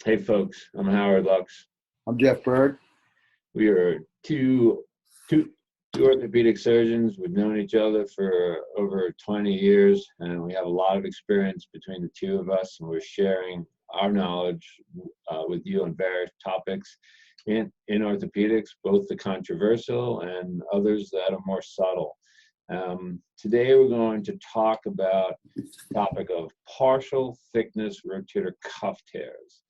Hey folks, I'm Howard Lux. I'm Jeff Bird. We are two orthopedic surgeons. We've known each other for over 20 years, and we have a lot of experience between the two of us, and we're sharing our knowledge with you on various topics in orthopedics, both the controversial and others that are more subtle. Today we're going to talk about the topic of partial thickness rotator cuff tears.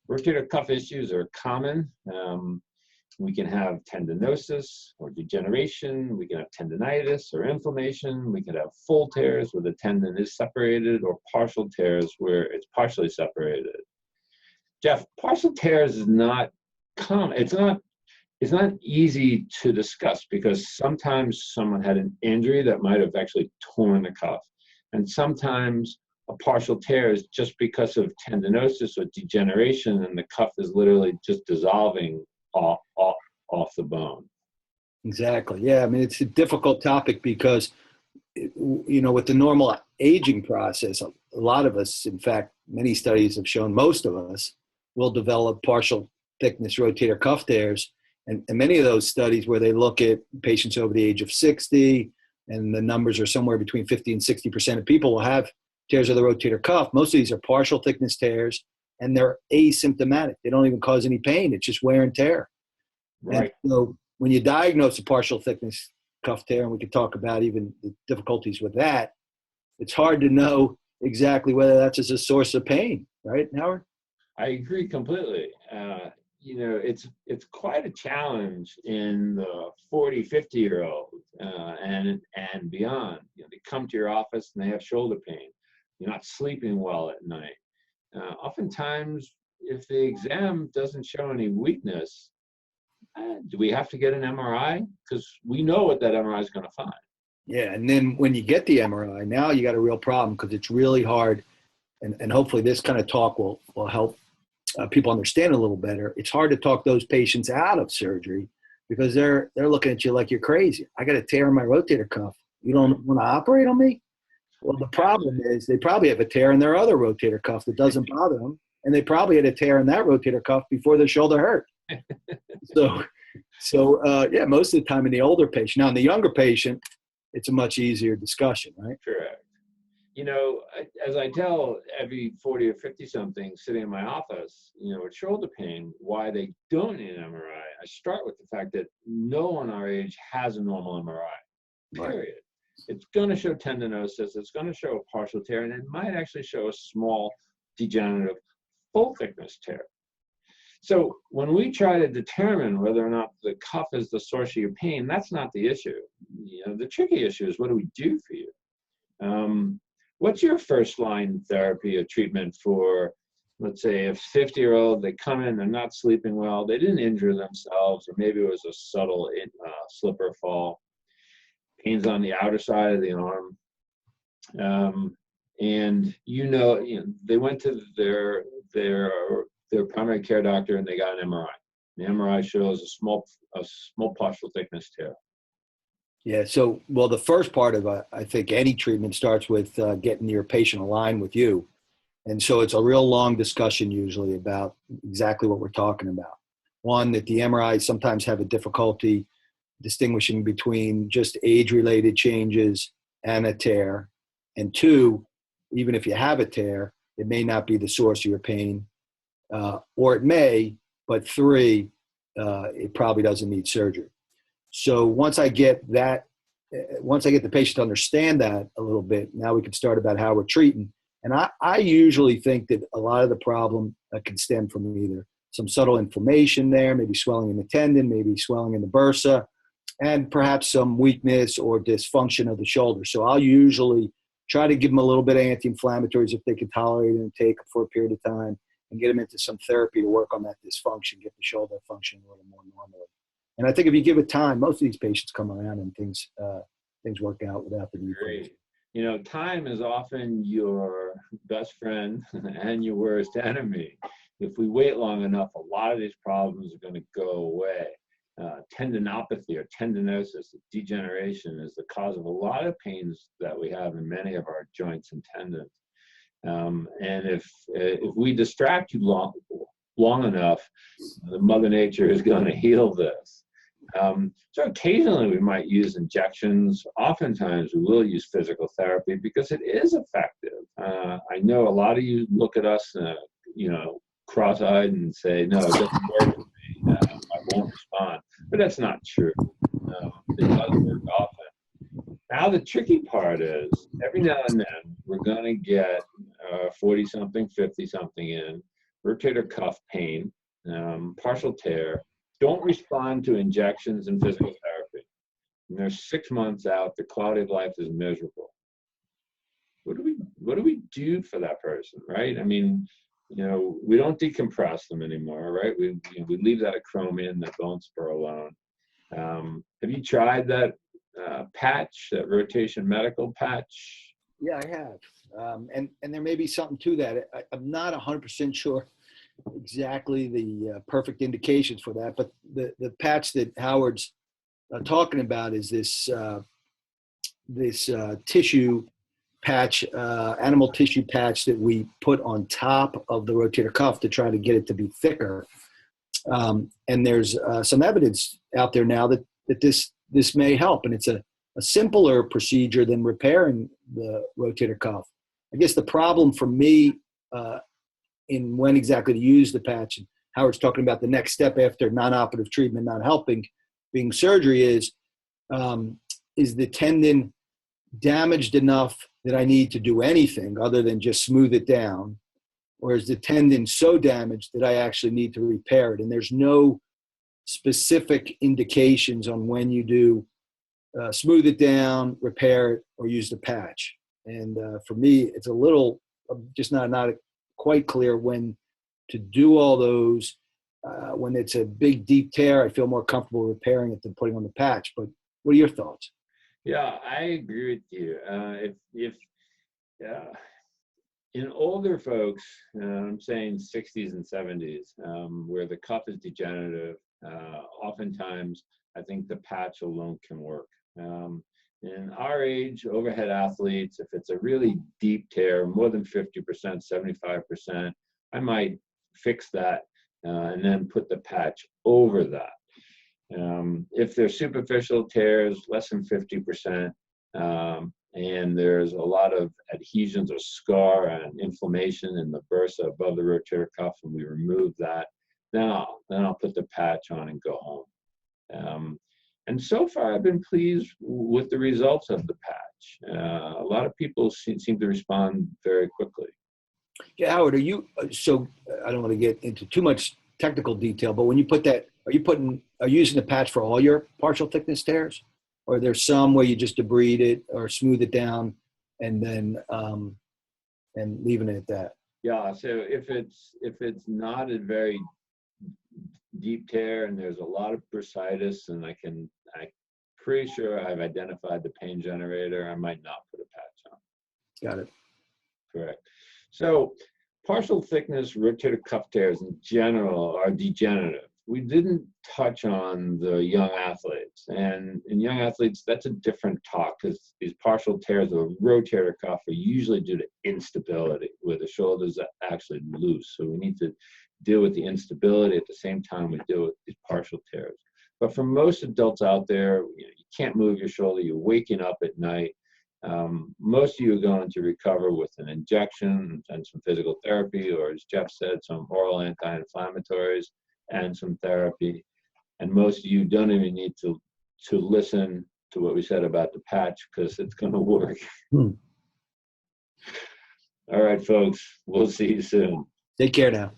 Rotator cuff issues are common. We can have tendinosis or degeneration. We can have tendinitis or inflammation. We can have full tears where the tendon is separated, or partial tears where it's partially separated. Jeff, partial tears is not common. It's not easy to discuss because sometimes someone had an injury that might have actually torn the cuff, and sometimes a partial tear is just because of tendinosis or degeneration, and the cuff is literally just dissolving off the bone. Exactly. Yeah. I mean, it's a difficult topic because, with the normal aging process, a lot of us, in fact, many studies have shown most of us will develop partial thickness rotator cuff tears. And many of those studies where they look at patients over the age of 60, and the numbers are somewhere between 50 and 60% of people will have tears of the rotator cuff. Most of these are partial thickness tears, and they're asymptomatic. They don't even cause any pain. It's just wear and tear. Right. And so when you diagnose a partial thickness cuff tear, and we could talk about even the difficulties with that, it's hard to know exactly whether that's as a source of pain, right, Howard? I agree completely. It's quite a challenge in the 40, 50-year-old and beyond. They come to your office and they have shoulder pain. You're not sleeping well at night. Oftentimes, if the exam doesn't show any weakness, do we have to get an MRI? Because we know what that MRI is going to find. Yeah, and then when you get the MRI, now you got a real problem because it's really hard, and hopefully this kind of talk will help people understand a little better. It's hard to talk those patients out of surgery because they're looking at you like you're crazy. I got a tear in my rotator cuff. You don't want to operate on me? Well, the problem is they probably have a tear in their other rotator cuff that doesn't bother them, and they probably had a tear in that rotator cuff before their shoulder hurt. So yeah, most of the time in the older patient. Now, in the younger patient, it's a much easier discussion, right? Correct. As I tell every 40 or 50-something sitting in my office, with shoulder pain, why they don't need an MRI, I start with the fact that no one our age has a normal MRI, period. Right. It's going to show tendinosis, it's going to show a partial tear, and it might actually show a small degenerative full thickness tear. So when we try to determine whether or not the cuff is the source of your pain, that's not the issue. The tricky issue is, what do we do for you? What's your first line therapy or treatment for, let's say, a 50-year-old, they come in, they're not sleeping well, they didn't injure themselves, or maybe it was a subtle slip or fall, pains on the outer side of the arm, and they went to their primary care doctor and they got an MRI. The MRI shows a small partial thickness tear. Yeah. So, well, the first part of I think any treatment starts with getting your patient aligned with you, and so it's a real long discussion usually about exactly what we're talking about. One, that the MRI sometimes have a difficulty distinguishing between just age-related changes and a tear, and two, even if you have a tear, it may not be the source of your pain. Or it may, but three, it probably doesn't need surgery. So once I get the patient to understand that a little bit, now we can start about how we're treating. And I usually think that a lot of the problem can stem from either some subtle inflammation there, maybe swelling in the tendon, maybe swelling in the bursa, and perhaps some weakness or dysfunction of the shoulder. So I'll usually try to give them a little bit of anti-inflammatories if they can tolerate it and take it for a period of time, and get them into some therapy to work on that dysfunction, get the shoulder functioning a little more normally. And I think if you give it time, most of these patients come around and things work out without the need for it. Time is often your best friend and your worst enemy. If we wait long enough, a lot of these problems are going to go away. Tendinopathy or tendinosis, degeneration, is the cause of a lot of pains that we have in many of our joints and tendons. And if we distract long enough, the Mother Nature is going to heal this. So occasionally we might use injections. Oftentimes we will use physical therapy because it is effective. I know a lot of you look at us, cross-eyed and say, no, it doesn't work with me. I won't respond. But that's not true. It does work often. Now the tricky part is every now and then we're going to get 40-something, 50-something in, rotator cuff pain, partial tear, don't respond to injections and physical therapy. And they're 6 months out, the quality of life is miserable. What do we do for that person, right? I mean, we don't decompress them anymore, right? We leave that acromion, that bone spur alone. Have you tried that patch, that rotation medical patch? Yeah, I have. And there may be something to that. I'm not 100% sure exactly the perfect indications for that, but the patch that Howard's talking about is this tissue patch, animal tissue patch that we put on top of the rotator cuff to try to get it to be thicker. And there's some evidence out there now that this may help, and it's a simpler procedure than repairing the rotator cuff. I guess the problem for me in when exactly to use the patch, and Howard's talking about the next step after non-operative treatment not helping, being surgery, is the tendon damaged enough that I need to do anything other than just smooth it down, or is the tendon so damaged that I actually need to repair it? And there's no specific indications on when you do smooth it down, repair it, or use the patch. And for me, it's a little just not quite clear when to do all those. When it's a big, deep tear, I feel more comfortable repairing it than putting on the patch. But what are your thoughts? Yeah, I agree with you. If in older folks, I'm saying 60s and 70s, where the cuff is degenerative, oftentimes I think the patch alone can work. In our age, overhead athletes, if it's a really deep tear, more than 50%, 75%, I might fix that and then put the patch over that. If they're superficial tears, less than 50%, and there's a lot of adhesions or scar and inflammation in the bursa above the rotator cuff, and we remove that, then I'll put the patch on and go home. And so far, I've been pleased with the results of the patch. A lot of people seem to respond very quickly. Yeah, Howard, are you, so I don't want to get into too much technical detail, but when you put that, are you using the patch for all your partial thickness tears? Or there's some where you just debride it or smooth it down and then and leaving it at that? Yeah, so if it's not a very deep tear and there's a lot of bursitis and I'm pretty sure I've identified the pain generator, I might not put a patch on. Got it. Correct. So partial thickness rotator cuff tears in general are degenerative. We didn't touch on the young athletes, and in young athletes, that's a different talk because these partial tears of a rotator cuff are usually due to instability, where the shoulders are actually loose. So we need to deal with the instability at the same time we deal with these partial tears. But for most adults out there, you can't move your shoulder, you're waking up at night. Most of you are going to recover with an injection and some physical therapy, or as Jeff said, some oral anti-inflammatories and some therapy. And most of you don't even need to listen to what we said about the patch because it's going to work. All right, folks, we'll see you soon. Take care now.